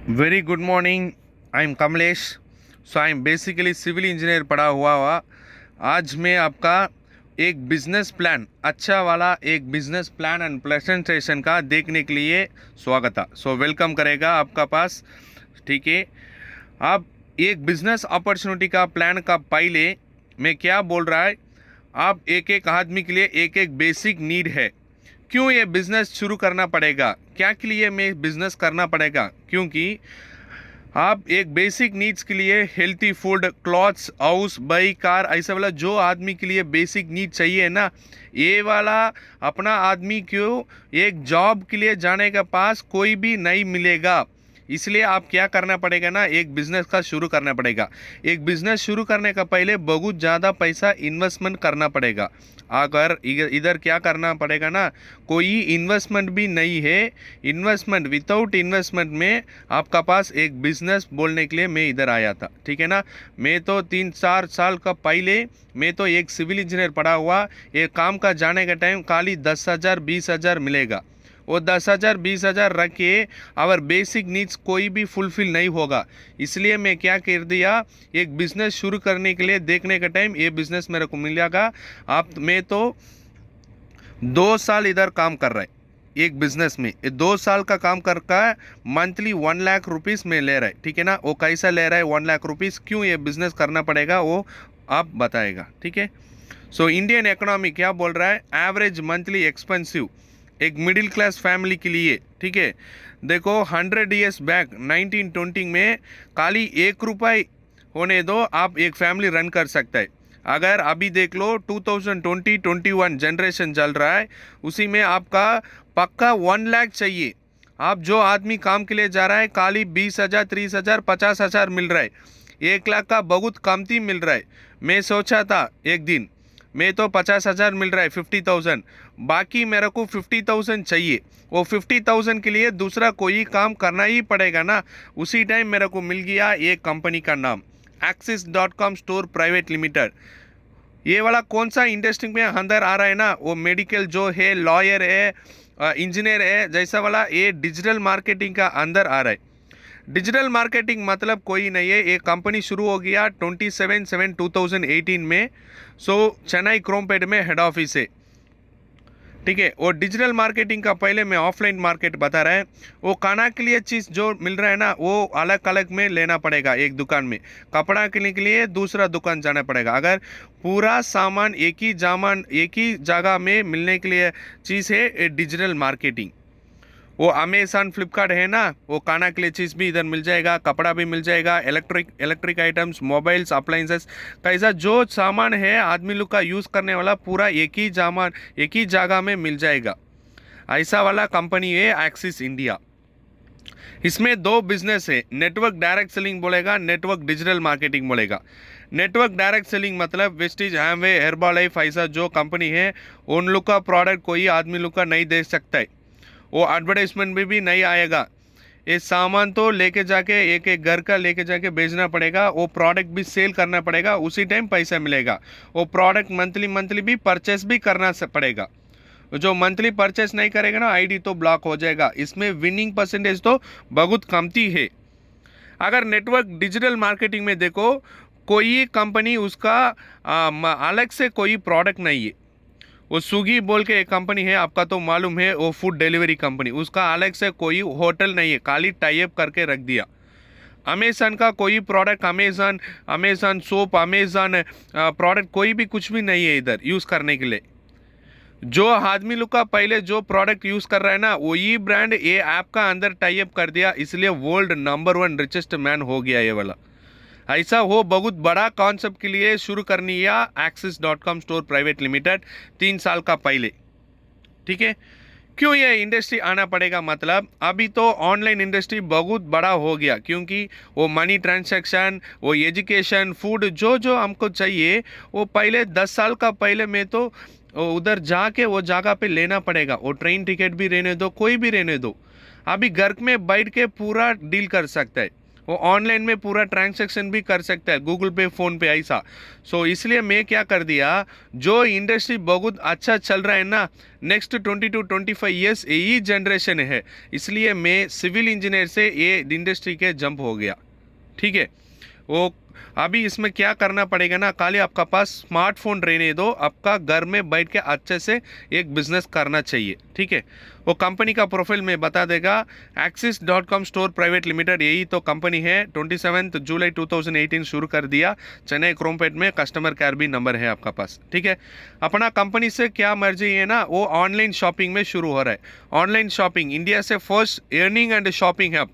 Very good morning. I am Kamlesh. So I am basically civil engineer पढ़ा हुआ। आज मैं आपका एक बिजनेस प्लान अच्छा वाला एक बिजनेस प्लान एंड प्रेजेंटेशन का देखने के लिए स्वागत है। सो वेलकम करेगा आपका पास। ठीक है, आप एक बिजनेस अपॉर्चुनिटी का प्लान का पहले मैं क्या बोल रहा है, आप एक एक आदमी के लिए एक एक बेसिक नीड है। क्यों ये बिजनेस शुरू करना पड़ेगा, क्या के लिए मैं बिजनेस करना पड़ेगा, क्योंकि आप एक बेसिक नीड्स के लिए healthy food, clothes, house, bike, car, ऐसा वाला जो आदमी के लिए बेसिक नीड चाहिए ना, ये वाला अपना आदमी को एक जॉब के लिए जाने के पास कोई भी नहीं मिलेगा। इसलिए आप क्या करना पड़ेगा ना, एक बिजनेस का शुरू करना पड़ेगा। एक बिजनेस शुरू करने का पहले बहुत ज़्यादा पैसा इन्वेस्टमेंट करना पड़ेगा। अगर इधर क्या करना पड़ेगा ना, कोई इन्वेस्टमेंट भी नहीं है। इन्वेस्टमेंट विदाउट इन्वेस्टमेंट में आपका पास एक बिजनेस बोलने के लिए मैं इधर आया था। ठीक है ना, मैं तो 3-4 साल का पहले मैं तो एक सिविल इंजीनियर पढ़ा हुआ। ये काम का जाने का टाइम खाली 10,000 20,000 मिलेगा। वो 10,000 20,000 रख के और बेसिक नीड्स कोई भी फुलफिल नहीं होगा। इसलिए मैं क्या कर दिया, एक बिजनेस शुरू करने के लिए देखने का टाइम ये बिजनेस मेरे को मिलेगा। आप मैं तो 2 साल इधर काम कर रहा है एक बिजनेस में। ये 2 साल का काम करके मंथली 1 लाख रुपीस में ले रहा है। ठीक है ना, वो कैसा ले रहा है 1 लाख रुपीस, क्यों ये बिजनेस करना पड़ेगा वो आप बताएगा। ठीक है, सो इंडियन इकोनॉमी क्या बोल रहा है, एवरेज मंथली एक्सपेंसिव एक मिडिल क्लास फैमिली के लिए। ठीक है, देखो 100 ईयर्स बैक 1920 में खाली 1 रुपये होने दो आप एक फैमिली रन कर सकता है। अगर अभी देख लो 2020-21 जनरेशन चल रहा है, उसी में आपका पक्का 1 लाख चाहिए। आप जो आदमी काम के लिए जा रहा है खाली 20,000 30,000 50,000 मिल रहा है। 1 लाख का बहुत कमती मिल रहा है। मैं सोचा था एक दिन मैं तो 50,000 मिल रहा है 50,000, बाकी मेरे को 50,000 चाहिए। वो 50,000 के लिए दूसरा कोई काम करना ही पड़ेगा ना। उसी टाइम मेरे को मिल गया एक कंपनी का नाम Axis.com स्टोर प्राइवेट लिमिटेड। ये वाला कौन सा इंडस्ट्री में अंदर आ रहा है ना, वो मेडिकल जो है, लॉयर है, इंजीनियर है, जैसा वाला ये डिजिटल मार्केटिंग का अंदर आ रहा है। डिजिटल मार्केटिंग मतलब कोई नहीं है, एक कंपनी शुरू हो गया 27/7/2018 में। सो चेन्नई क्रोमपेट में हेड ऑफिस है। ठीक है, और डिजिटल मार्केटिंग का पहले मैं ऑफलाइन मार्केट बता रहा है। वो खाना के लिए चीज़ जो मिल रहा है ना, वो अलग अलग में लेना पड़ेगा एक दुकान में। कपड़ा के लिए दूसरा दुकान जाना पड़ेगा। अगर पूरा सामान एक ही जगह में मिलने के लिए चीज़ है डिजिटल मार्केटिंग। वो अमेज़न फ्लिपकार्ट है ना, वो खाना के लिए चीज़ भी इधर मिल जाएगा, कपड़ा भी मिल जाएगा, इलेक्ट्रिक आइटम्स, मोबाइल्स, अप्लाइंसेस, कैसा जो सामान है आदमी लोग का यूज़ करने वाला पूरा एक ही जगह में मिल जाएगा। ऐसा वाला कंपनी है एक्सिस इंडिया। इसमें 2 बिजनेस है, नेटवर्क डायरेक्ट सेलिंग बोलेगा, नेटवर्क डिजिटल मार्केटिंग बोलेगा। नेटवर्क डायरेक्ट सेलिंग मतलब वेस्टीज, हैमवे, हेर्बालाइफ, ऐसा जो कंपनी है उन लोग का प्रोडक्ट कोई आदमी लोग का नहीं दे सकता है। वो एडवर्टाइजमेंट में भी नहीं आएगा। ये सामान तो लेके जाके एक एक घर का लेके जाके बेचना पड़ेगा, वो प्रोडक्ट भी सेल करना पड़ेगा, उसी टाइम पैसा मिलेगा। वो प्रोडक्ट मंथली भी परचेस भी करना पड़ेगा। जो मंथली परचेस नहीं करेगा ना, आईडी तो ब्लॉक हो जाएगा। इसमें विनिंग परसेंटेज तो बहुत कमती है। अगर नेटवर्क डिजिटल मार्केटिंग में देखो, कोई कंपनी उसका अलग से कोई प्रोडक्ट नहीं है। वो स्विगी बोल के एक कंपनी है, आपका तो मालूम है, वो फूड डिलीवरी कंपनी, उसका अलग से कोई होटल नहीं है, खाली टाई अप करके रख दिया। अमेज़न का कोई product, Amazon soap, Amazon product कोई भी कुछ भी नहीं है इधर यूज़ करने के लिए। जो आदमी लोग का पहले जो प्रोडक्ट यूज़ कर रहा है ना, वही ब्रांड ये ऐप का अंदर टाई अप कर दिया, इसलिए वर्ल्ड नंबर 1 रिचेस्ट मैन हो गया ये वाला। ऐसा हो बहुत बड़ा कॉन्सेप्ट के लिए शुरू करनी है Axis.com स्टोर प्राइवेट लिमिटेड 3 साल का पहले। ठीक है, क्यों ये इंडस्ट्री आना पड़ेगा, मतलब अभी तो ऑनलाइन इंडस्ट्री बहुत बड़ा हो गया, क्योंकि वो मनी ट्रांजैक्शन, वो एजुकेशन, फूड जो जो हमको चाहिए, वो पहले 10 साल का पहले में तो उधर जाके वो जगह पे लेना पड़ेगा। वो ट्रेन टिकट भी रहने दो, कोई भी रहने दो, अभी घर में बैठ के पूरा डील कर सकता है। वो ऑनलाइन में पूरा ट्रांजैक्शन भी कर सकता है, गूगल पे, फ़ोन पे, ऐसा। सो इसलिए मैं क्या कर दिया, जो इंडस्ट्री बहुत अच्छा चल रहा है ना, नेक्स्ट 20 to 25 ईयर्स यही जनरेशन है, इसलिए मैं सिविल इंजीनियर से ये इंडस्ट्री के जंप हो गया। ठीक है, वो अभी इसमें क्या करना पड़ेगा ना, खाली आपका पास स्मार्टफोन रहने दो, आपका घर में बैठ के अच्छे से एक बिजनेस करना चाहिए। ठीक है, वो कंपनी का प्रोफाइल में बता देगा। Axis.com स्टोर प्राइवेट लिमिटेड, यही तो कंपनी है। 27 जुलाई 2018 शुरू कर दिया चेन्नई क्रोमपेट में। कस्टमर केयर भी नंबर है आपका पास। ठीक है, अपना कंपनी से क्या मर्जी है ना, वो ऑनलाइन शॉपिंग में शुरू हो रहा है। ऑनलाइन शॉपिंग इंडिया से फर्स्ट अर्निंग एंड शॉपिंग है।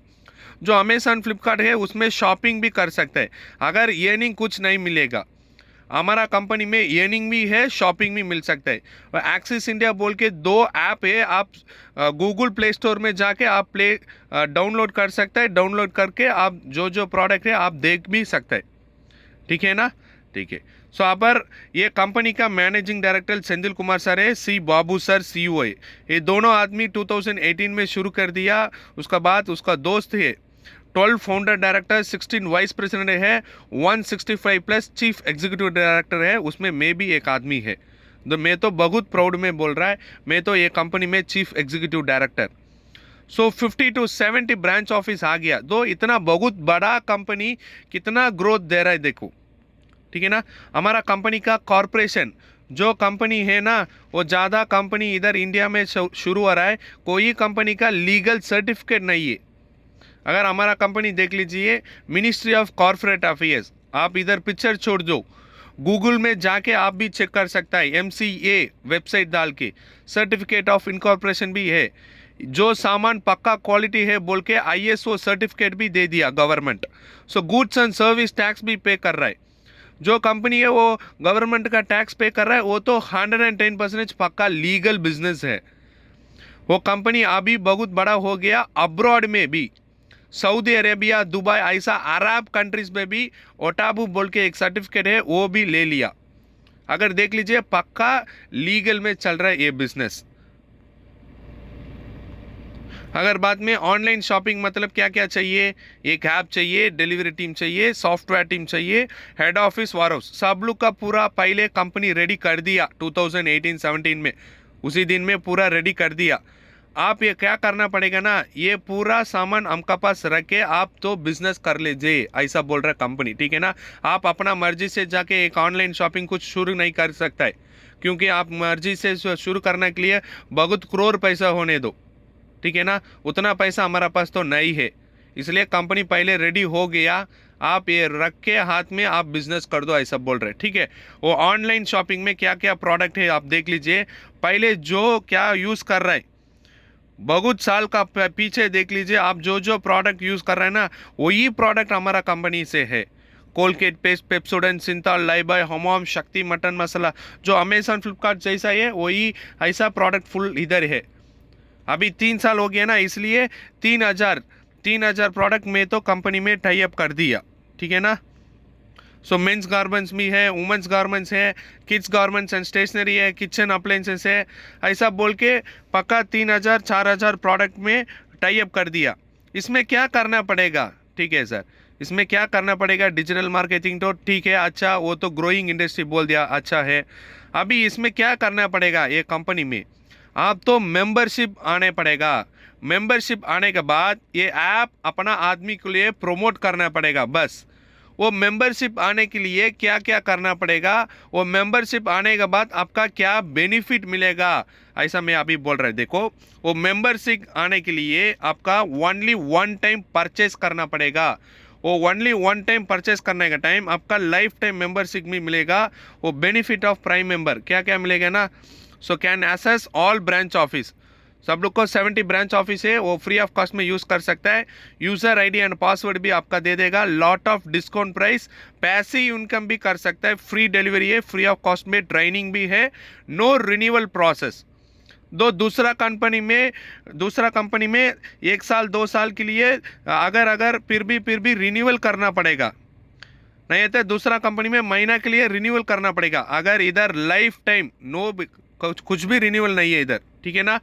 जो अमेजन फ्लिपकार्ट है उसमें शॉपिंग भी कर सकते हैं। अगर अर्निंग कुछ नहीं मिलेगा, हमारा कंपनी में अर्निंग भी है, शॉपिंग भी मिल सकता है। और एक्सिस इंडिया बोल के 2 ऐप है, आप गूगल प्ले स्टोर में जाके आप डाउनलोड कर सकते हैं। डाउनलोड करके आप जो जो प्रोडक्ट है आप देख भी सकते हैं। ठीक है ना, ठीक है। सो यहाँ पर ये कंपनी का managing director Senthil Kumar sir है, सी बाबू सर CEO है। ये दोनों आदमी 2018 में शुरू कर दिया। उसका बाद उसका दोस्त है 12 फाउंडर डायरेक्टर, 16 वाइस प्रेसिडेंट है, 165 प्लस चीफ एग्जीक्यूटिव डायरेक्टर है, उसमें मैं भी एक आदमी है। तो मैं तो बहुत प्राउड में बोल रहा है, मैं तो ये कंपनी में chief executive director. So 50 to 70 branch office आ गया। दो इतना बहुत बड़ा कंपनी कितना ग्रोथ दे रहा है देखो। ठीक है ना, हमारा कंपनी का कॉरपोरेशन जो कंपनी है ना, वो ज़्यादा कंपनी इधर इंडिया में शुरू हो रहा है, कोई कंपनी का लीगल सर्टिफिकेट नहीं है। अगर हमारा कंपनी देख लीजिए, मिनिस्ट्री ऑफ कॉर्पोरेट अफेयर्स, आप इधर पिक्चर छोड़ दो, गूगल में जाके आप भी चेक कर सकता है, MCA वेबसाइट डाल के सर्टिफिकेट ऑफ इनकॉर्पोरेशन भी है। जो सामान पक्का क्वालिटी है बोल के ISO सर्टिफिकेट भी दे दिया government. So goods and service tax भी पे कर रहा है। जो कंपनी है वो गवर्नमेंट का टैक्स पे कर रहा है, वो तो 110% पक्का लीगल बिजनेस है। वो कंपनी अभी बहुत बड़ा हो गया, अब्रॉड में भी, सऊदी अरेबिया, दुबई, ऐसा अरब कंट्रीज में भी ओटाबू बोल के एक सर्टिफिकेट है, वो भी ले लिया। अगर देख लीजिए पक्का लीगल में चल रहा है ये बिजनेस। अगर बाद में ऑनलाइन शॉपिंग मतलब क्या क्या चाहिए, एक ऐप चाहिए, डिलीवरी टीम चाहिए, सॉफ्टवेयर टीम चाहिए, हेड ऑफिस, वारहाउस, सब लोग का पूरा पहले कंपनी रेडी कर दिया 2018-17 में, उसी दिन में पूरा रेडी कर दिया। आप ये क्या करना पड़ेगा ना, ये पूरा सामान हमका पास रख के आप तो बिजनेस कर लीजिए, ऐसा बोल रहा है कंपनी। ठीक है ना, आप अपना मर्जी से जाके एक ऑनलाइन शॉपिंग कुछ शुरू नहीं कर सकता है, क्योंकि आप मर्जी से शुरू करने के लिए बहुत करोड़ पैसा होने दो। ठीक है ना, उतना पैसा हमारा पास तो नहीं है, इसलिए कंपनी पहले रेडी हो गया, आप ये रख के हाथ में आप बिजनेस कर दो, ऐसा बोल रहे। ठीक है, वो ऑनलाइन शॉपिंग में क्या क्या प्रोडक्ट है आप देख लीजिए। पहले जो क्या यूज़ कर रहा है, बहुत साल का पीछे देख लीजिए, आप जो जो प्रोडक्ट यूज़ कर रहे हैं ना, वही प्रोडक्ट हमारा कंपनी से है। Colgate paste, Pepsodent, Cinthol, Lifebuoy, Hamam, Shakti mutton मसाला, जो अमेजन फ्लिपकार्ट जैसा है वही ऐसा प्रोडक्ट फुल इधर है। अभी 3 साल हो गया ना, इसलिए 3,000 प्रोडक्ट में तो कंपनी में टाई अप कर दिया। ठीक है ना, सो मेंस गारमेंट्स भी है, वुमेंस गारमेंट्स है, किड्स गारमेंट्स एंड स्टेशनरी है, किचन अप्लायंसेस है, ऐसा बोल के पक्का 3,000-4,000 प्रोडक्ट में टाई अप कर दिया। इसमें क्या करना पड़ेगा, ठीक है सर, इसमें क्या करना पड़ेगा, डिजिटल मार्केटिंग तो ठीक है, अच्छा वो तो ग्रोइंग इंडस्ट्री बोल दिया, अच्छा है। अभी इसमें क्या करना पड़ेगा, ये कंपनी में आप तो मेंबरशिप आने पड़ेगा। मेंबरशिप आने के बाद ये ऐप अपना आदमी के लिए प्रमोट करना पड़ेगा। बस वो मेंबरशिप आने के लिए क्या क्या करना पड़ेगा, वो मेंबरशिप आने के बाद आपका क्या बेनिफिट मिलेगा, ऐसा मैं अभी बोल रहा हूँ। देखो, वो मेंबरशिप आने के लिए आपका ओनली 1 टाइम परचेस करना पड़ेगा। वो ओनली 1 टाइम परचेस करने का टाइम आपका लाइफ टाइम मेंबरशिप भी मिलेगा। वो बेनिफिट ऑफ प्राइम मेंबर क्या क्या मिलेगा ना, so can access all branch office, सब लोग को 70 ब्रांच ऑफिस है, वो फ्री ऑफ कॉस्ट में यूज़ कर सकता है। यूज़र आईडी एंड पासवर्ड भी आपका दे देगा, lot of discount price, passive income भी कर सकता है, फ्री डिलीवरी है, फ्री ऑफ कॉस्ट में ट्रेनिंग भी है, नो रिन्यूअल प्रोसेस। दूसरा कंपनी में 1 साल 2 साल के लिए अगर फिर भी रिन्यूअल करना पड़ेगा, नहीं तो दूसरा कंपनी में महीना के लिए रिन्यूअल करना पड़ेगा। अगर इधर लाइफ टाइम नो कुछ भी रिन्यूअल नहीं है इधर। ठीक है ना,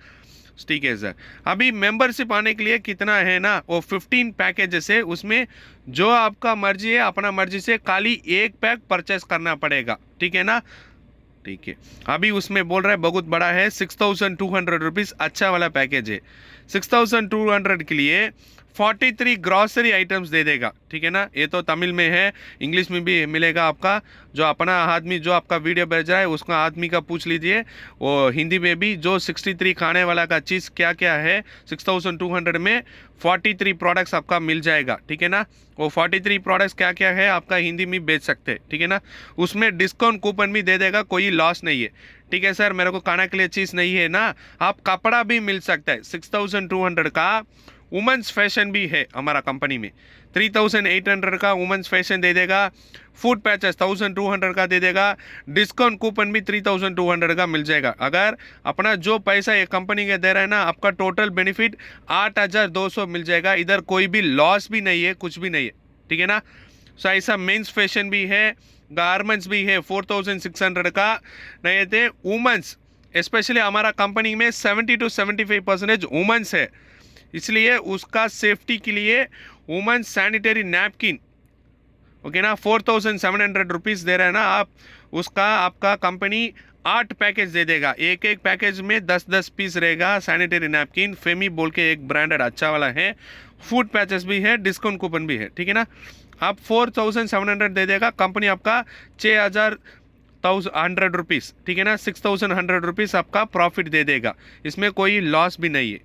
ठीक है सर। अभी मेंबरशिप आने के लिए कितना है ना, वो 15 पैकेजेस है, उसमें जो आपका मर्जी है अपना मर्जी से खाली एक पैक परचेस करना पड़ेगा, ठीक है ना। ठीक है, अभी उसमें बोल रहा है बहुत बड़ा है, 6200 रुपीज़ अच्छा वाला पैकेज है। 6200 के लिए 43 ग्रॉसरी आइटम्स दे देगा, ठीक है ना। ये तो तमिल में है, इंग्लिश में भी मिलेगा आपका। जो अपना आदमी जो आपका वीडियो भेज रहा है उसका आदमी का पूछ लीजिए, वो हिंदी में भी जो 63 खाने वाला का चीज़ क्या क्या है 6200 में 43 प्रोडक्ट्स आपका मिल जाएगा, ठीक है ना। वो 43 प्रोडक्ट्स क्या क्या है आपका हिंदी में बेच सकते हैं, ठीक है ना। उसमें डिस्काउंट कूपन भी दे देगा, कोई लॉस नहीं है, ठीक है सर। मेरे को खाने के लिए चीज़ नहीं है ना, आप कपड़ा भी मिल सकता है। 6200 का वुमेंस फैशन भी है हमारा कंपनी में, 3800 का वुमेंस फैशन दे देगा, फूड पैचेस 1200 का दे देगा, डिस्काउंट कूपन भी 3200 का मिल जाएगा। अगर अपना जो पैसा ये कंपनी के दे रहा है ना, आपका टोटल बेनिफिट 8200 मिल जाएगा। इधर कोई भी लॉस भी नहीं है, कुछ भी नहीं है, ठीक है ना। सो ऐसा मेंस फैशन भी है, गारमेंट्स भी है 4600 का। नहीं थे वुमेंस, स्पेशली हमारा कंपनी में 70 to 75% वुमेंस है, इसलिए उसका सेफ्टी के लिए वुमेन सैनिटरी नैपकिन, ओके ना, 4700 रुपीज़ दे रहा है ना आप। उसका आपका कंपनी 8 पैकेज दे देगा, एक एक पैकेज में 10-10 पीस रहेगा सैनिटरी नैपकिन। फेमी बोल के एक ब्रांडेड अच्छा वाला है, फूड पैचेस भी है, डिस्काउंट कूपन भी है, ठीक है ना। आप 4700 दे देगा, कंपनी आपका 6100 रुपीज़, ठीक है ना, 6100 रुपीज़ आपका प्रॉफिट दे देगा, इसमें कोई लॉस भी नहीं है,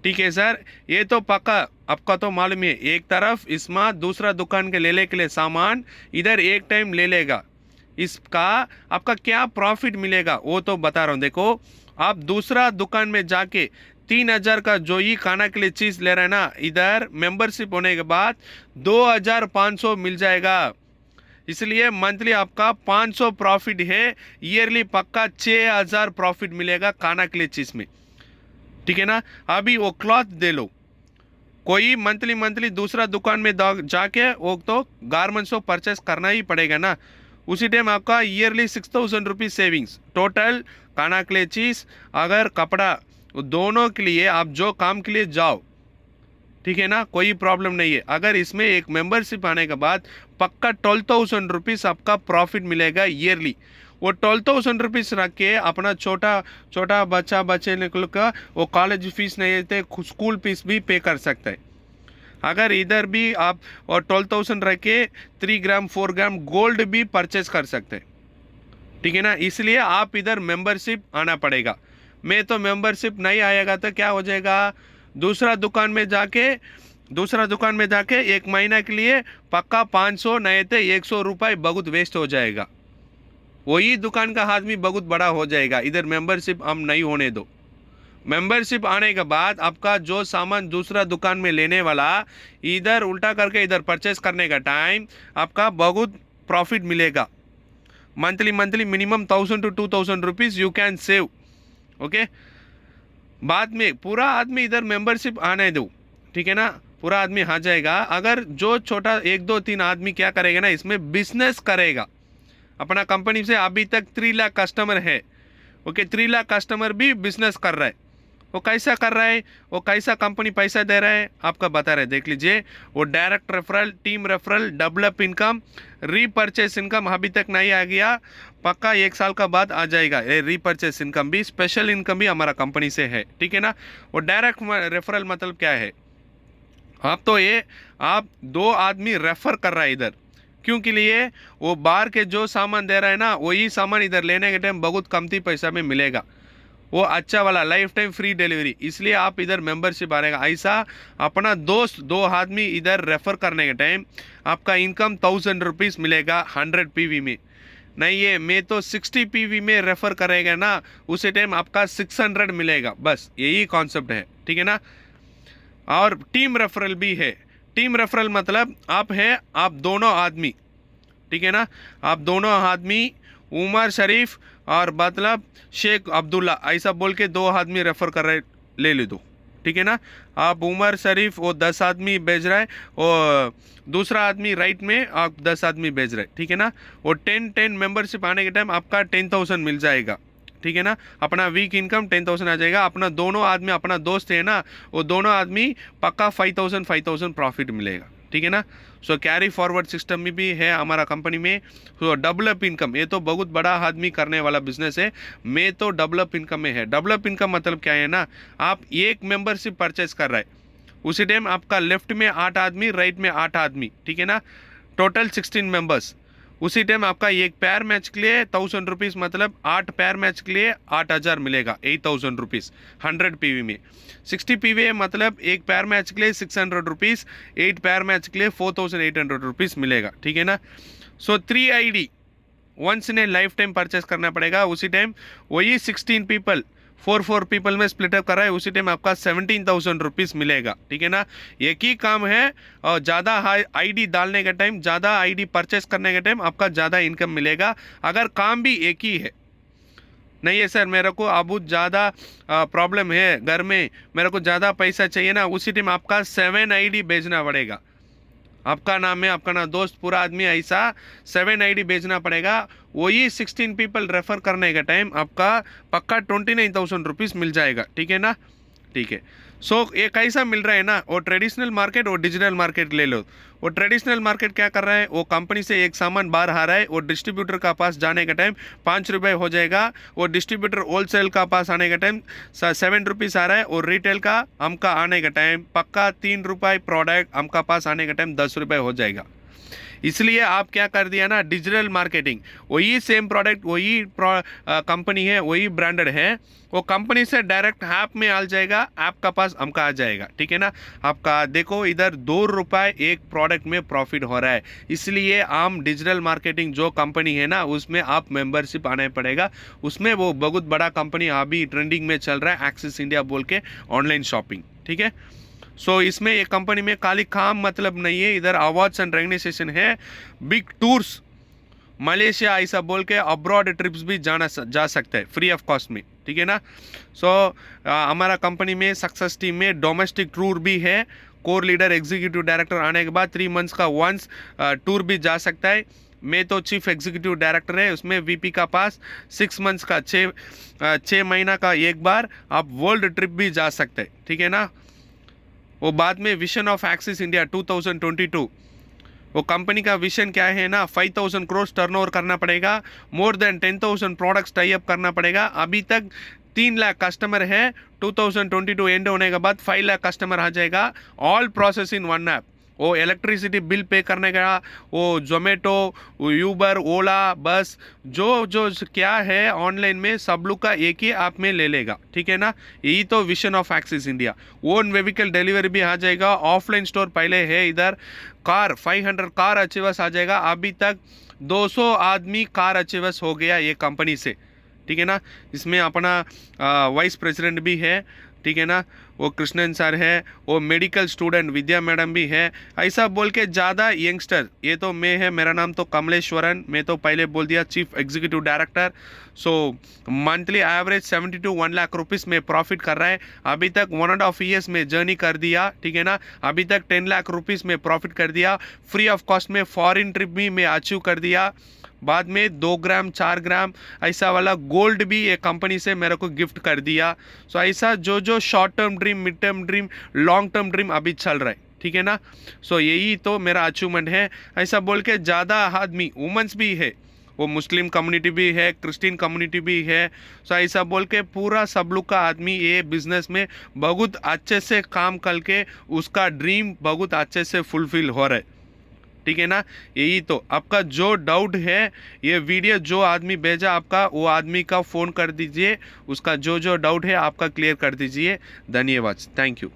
ठीक है सर। ये तो पक्का आपका तो मालूम है, एक तरफ इसमें दूसरा दुकान के ले के लिए सामान इधर एक टाइम ले लेगा, इसका आपका क्या प्रॉफिट मिलेगा वो तो बता रहा हूँ। देखो, आप दूसरा दुकान में जाके 3000 का जो ही खाना के लिए चीज़ ले रहे हैं ना, इधर मेंबरशिप होने के बाद 2500 मिल जाएगा। इसलिए मंथली आपका 500 प्रॉफिट है, ईयरली पक्का 6000 प्रॉफिट मिलेगा खाना के लिए चीज़ में, ठीक है ना। अभी वो क्लॉथ दे लो, कोई मंथली दूसरा दुकान में जाके वो तो गारमेंट्स को परचेस करना ही पड़ेगा ना, उसी टाइम आपका ईयरली 6000 रुपीज़ सेविंग्स टोटल। खाना के लिए चीज़ अगर कपड़ा, दोनों के लिए आप जो काम के लिए जाओ, ठीक है ना, कोई प्रॉब्लम नहीं है। अगर इसमें एक मेंबरशिप आने के बाद पक्का 12000 रुपीज़ आपका प्रॉफिट मिलेगा ईयरली। वो 12000 रुपीज़ रख के अपना छोटा बच्चे का वो कॉलेज फीस नहीं देते, स्कूल फीस भी पे कर सकता है। अगर इधर भी आप और 12000 रख के 3 ग्राम 4 ग्राम गोल्ड भी परचेस कर सकते हैं, ठीक है ना। इसलिए आप इधर मेंबरशिप आना पड़ेगा। मैं तो मेंबरशिप नहीं आएगा तो क्या हो जाएगा, दूसरा दुकान में जाके एक महीना के लिए पक्का 500 नहीं तो 100 रुपये बहुत वेस्ट हो जाएगा, वही दुकान का आदमी बहुत बड़ा हो जाएगा। इधर मेंबरशिप हम नहीं होने दो। मेंबरशिप आने के बाद आपका जो सामान दूसरा दुकान में लेने वाला इधर उल्टा करके इधर परचेस करने का टाइम आपका बहुत प्रॉफिट मिलेगा। Monthly minimum 1000 to 2000 rupees you can save, okay. बाद में पूरा आदमी इधर मेंबरशिप आने दो, ठीक है ना, पूरा आदमी आ जाएगा। अगर जो छोटा 1 2 3 आदमी क्या करेगा ना, इसमें बिजनेस करेगा। अपना कंपनी से अभी तक 3 लाख कस्टमर है, ओके, 3 लाख कस्टमर भी बिजनेस कर रहा है। वो कैसा कर रहा है, वो कैसा कंपनी पैसा दे रहा है आपका बता रहे, देख लीजिए। वो direct referral, team referral, develop income, repurchase income अभी तक नहीं आ गया, पक्का 1 साल का बाद आ जाएगा। ये रीपर्चेस इनकम भी, स्पेशल इनकम भी हमारा कंपनी से है, ठीक है ना। वो डायरेक्ट रेफरल मतलब क्या है, आप 2 आदमी रेफर कर रहा है इधर, क्यों के लिए, वो बाहर के जो सामान दे रहा है ना वही सामान इधर लेने के टाइम बहुत कमती पैसा में मिलेगा, वो अच्छा वाला लाइफ टाइम फ्री डिलीवरी। इसलिए आप इधर मेंबरशिप आएगा। ऐसा अपना दोस्त 2 आदमी इधर रेफर करने के टाइम आपका इनकम 1000 रुपीज़ मिलेगा 100 PV में। नहीं है मैं तो 60 PV में रेफर करेगा ना, उसी टाइम आपका 600 मिलेगा, बस यही कॉन्सेप्ट है, ठीक है ना। और टीम रेफरल भी है। टीम रेफरल मतलब आप दोनों आदमी, ठीक है ना, आप दोनों आदमी उमर शरीफ और मतलब शेख अब्दुल्ला ऐसा बोल के 2 आदमी रेफर कर रहे, ले ले दो, ठीक है ना। आप उमर शरीफ वो 10 आदमी भेज रहा है, और दूसरा आदमी राइट में आप 10 आदमी भेज रहे, ठीक है ना। वो 10 मेंबरशिप आने के टाइम आपका 10,000 मिल जाएगा, ठीक है ना। अपना वीक इनकम 10,000 आ जाएगा। अपना दोनों आदमी, अपना दोस्त है ना, वो दोनों आदमी पक्का 5,000 प्रॉफिट मिलेगा, ठीक है ना। सो कैरी फॉरवर्ड सिस्टम में भी है हमारा कंपनी में। सो डेवलप इनकम, ये तो बहुत बड़ा आदमी करने वाला बिजनेस है। मैं तो डेवलप इनकम में है। डेवलप इनकम मतलब क्या है ना, आप एक मेंबरशिप परचेज कर रहा है, उसी टाइम आपका लेफ्ट में 8 आदमी, राइट में 8 आदमी, ठीक है ना, टोटल 16 मेंबर्स। उसी टाइम आपका एक पैर मैच के लिए 1,000 रुपीज़, मतलब 8 पैर मैच के लिए 8,000 मिलेगा, 8,000 रुपीज़ 100 पीवी में। 60 पीवी मतलब एक पैर मैच के लिए 600 रुपीज़, 8 पैर मैच के लिए 4,800 रुपीज़ मिलेगा, ठीक है ना। सो 3 ID वंस ने लाइफ टाइम परचेस करना पड़ेगा। उसी टाइम वही 16 पीपल 4 पीपल में स्प्लिट अप कर रहा है, उसी टाइम आपका 17,000 रुपीज़ मिलेगा, ठीक है ना। एक ही काम है और ज़्यादा ID डालने का टाइम, ज़्यादा ID परचेस करने का टाइम आपका ज़्यादा इनकम मिलेगा। अगर काम भी एक ही है, नहीं है सर मेरे को अब ज़्यादा प्रॉब्लम है घर में, मेरे को ज़्यादा पैसा चाहिए ना, उसी टाइम आपका 7 ID भेजना पड़ेगा। आपका नाम है, आपका नाम दोस्त पूरा आदमी, ऐसा 7 ID भेजना पड़ेगा। वही 16 पीपल रेफर करने का टाइम आपका पक्का 29,000 रुपीज़ मिल जाएगा, ठीक है ना। ठीक है। सो ये कैसा मिल रहा है ना, वो ट्रेडिशनल मार्केट और डिजिटल मार्केट ले लो। वो ट्रेडिशनल मार्केट क्या कर रहा है, वो कंपनी से एक सामान बाहर आ रहा है, वो डिस्ट्रीब्यूटर का पास जाने का टाइम 5 रुपये हो जाएगा। वो डिस्ट्रीब्यूटर होलसेल का पास आने का टाइम 7 रुपीज़ आ रहा है, और रिटेल का हमका आने का टाइम पक्का 3 रुपये प्रोडक्ट हमका पास आने का टाइम 10 रुपये हो जाएगा। इसलिए आप क्या कर दिया ना, डिजिटल मार्केटिंग, वही सेम प्रोडक्ट, वही कंपनी है, वही ब्रांडेड है, वो कंपनी से डायरेक्ट ऐप में आ जाएगा, ऐप का पास हमका आ जाएगा, ठीक है ना। आपका देखो इधर 2 रुपये एक प्रोडक्ट में प्रॉफिट हो रहा है। इसलिए आम डिजिटल मार्केटिंग जो कंपनी है ना, उसमें आप मेंबरशिप आना पड़ेगा। उसमें वो बहुत बड़ा कंपनी अभी ट्रेंडिंग में चल रहा है, एक्सिस इंडिया बोल के, ऑनलाइन शॉपिंग, ठीक है। सो इसमें एक कंपनी में खाली काम मतलब नहीं है, इधर अवार्ड्स एंड रिकग्निशन है, बिग टूर्स, मलेशिया ऐसा बोल के अब्रॉड ट्रिप्स भी जा सकते हैं फ्री ऑफ कॉस्ट में, ठीक है ना। सो हमारा कंपनी में सक्सेस टीम में डोमेस्टिक टूर भी है। कोर लीडर एग्जीक्यूटिव डायरेक्टर आने के बाद 3 मंथ्स का वंस टूर भी जा सकता है। मैं तो चीफ एग्जीक्यूटिव डायरेक्टर है, उसमें वीपी का पास 6 मंथ्स का 6 महीना का एक बार आप वर्ल्ड ट्रिप भी जा सकते हैं, ठीक है ना। वो बाद में विजन ऑफ एक्सिस इंडिया 2022, वो कंपनी का विजन क्या है ना, 5,000 करोड़ टर्नओवर करना पड़ेगा, more than 10,000 products tie up करना पड़ेगा। अभी तक 3 लाख कस्टमर है, 2022 एंड होने के बाद 5 लाख कस्टमर आ जाएगा, all process in one app. वो इलेक्ट्रिसिटी बिल पे करने का, वो जोमेटो, यूबर, ओला, बस जो क्या है ऑनलाइन में सब लोग का एक ही ऐप में ले लेगा, ठीक है ना। यही तो vision of axis India. Own vehicle delivery भी आ जाएगा, ऑफलाइन स्टोर पहले है इधर, कार 500 कार अचीवर्स आ जाएगा। अभी तक 200 आदमी कार अचीवर्स हो गया ये कंपनी से, ठीक है ना। इसमें अपना वाइस प्रेसिडेंट भी है, ठीक है ना, वो कृष्णन सर है, वो मेडिकल स्टूडेंट विद्या मैडम भी है, ऐसा बोल के ज़्यादा यंगस्टर। ये तो मैं है, मेरा नाम तो कमलेश्वरन, मैं तो पहले बोल दिया chief executive director. So monthly average 70 to 1 lakh rupees में प्रॉफिट कर रहा है। अभी तक 1.5 ईयर्स में जर्नी कर दिया, ठीक है ना। अभी तक 10 लाख रुपीज़ में प्रॉफिट कर दिया। फ्री ऑफ कॉस्ट में फॉरेन ट्रिप भी मैं अचीव कर दिया। बाद में 2 ग्राम 4 ग्राम ऐसा वाला गोल्ड भी एक कंपनी से मेरे को गिफ्ट कर दिया। सो ऐसा जो short term dream, mid term dream, long term dream अभी चल रहा है, ठीक है ना। सो यही तो मेरा अचीवमेंट है। ऐसा बोल के ज़्यादा आदमी, वुमेंस भी है, वो मुस्लिम कम्युनिटी भी है, क्रिश्चियन कम्युनिटी भी है। सो ऐसा बोल के पूरा सब लोग का आदमी ये बिजनेस में बहुत अच्छे से काम करके उसका ड्रीम बहुत अच्छे से फुलफिल हो रहा है, ठीक है ना। यही तो आपका जो डाउट है, ये वीडियो जो आदमी भेजा आपका, वो आदमी का फ़ोन कर दीजिए, उसका जो डाउट है आपका क्लियर कर दीजिए। धन्यवाद, थैंक यू।